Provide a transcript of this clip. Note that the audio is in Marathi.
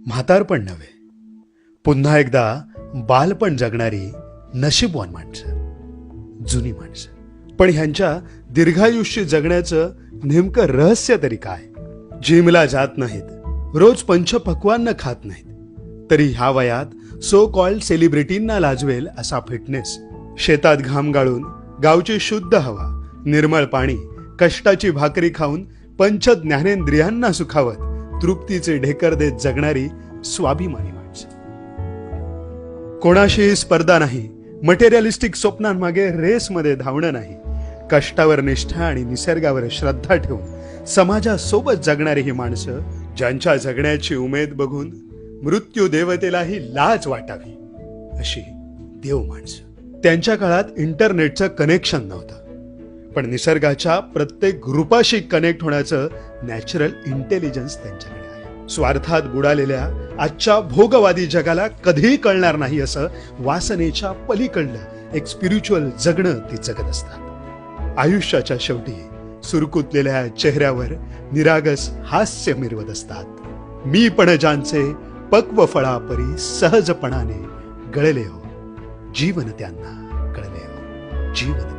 म्हातारपण नव्हे, पुन्हा एकदा बालपण जगणारी नशीबवान माणसं, जुनी माणसं. पण ह्यांच्या दीर्घायुष्य जगण्याचं नेमकं रहस्य तरी काय? जिमला जात नाहीत, रोज पंचपक्वान्न खात नाहीत, तरी ह्या वयात सो कॉल्ड सेलिब्रिटींना लाजवेल असा फिटनेस, शेतात घाम गाळून गावची शुद्ध हवा, निर्मळ पाणी, कष्टाची भाकरी खाऊन पंच ज्ञानेंद्रियांना सुखावत तृप्तीचे ढेकर देत जगणारी स्वाभिमानी माणसं. कोणाशी स्पर्धा नाही, मटेरियलिस्टिक स्वप्नांमागे रेसमध्ये धावणं नाही, कष्टावर निष्ठा आणि निसर्गावर श्रद्धा ठेवून समाजासोबत जगणारी ही माणसं, ज्यांच्या जगण्याची उमेद बघून मृत्यू देवतेलाही लाज वाटावी अशी देव माणसं. त्यांच्या काळात इंटरनेटचं कनेक्शन नव्हतं, पण निसर्गाच्या प्रत्येक ग्रुपाशी कनेक्ट होण्याचं नॅचरल इंटेलिजन्स त्यांच्याकडे आहे. स्वार्थात बुडालेल्या आजच्या भोगवादी जगाला कधीही कळणार नाही असं वासनेच्या पलीकडलं एक स्पिरिच्युअल जगणं ती जगत असतात. आयुष्याच्या शेवटी सुरकुतलेल्या चेहऱ्यावर निरागस हास्य मिरवत असतात. मी पण ज्यांचे पक्व फळापरी सहजपणाने गळले हो, जीवन त्यांना कळले हो, जीवन त्यांना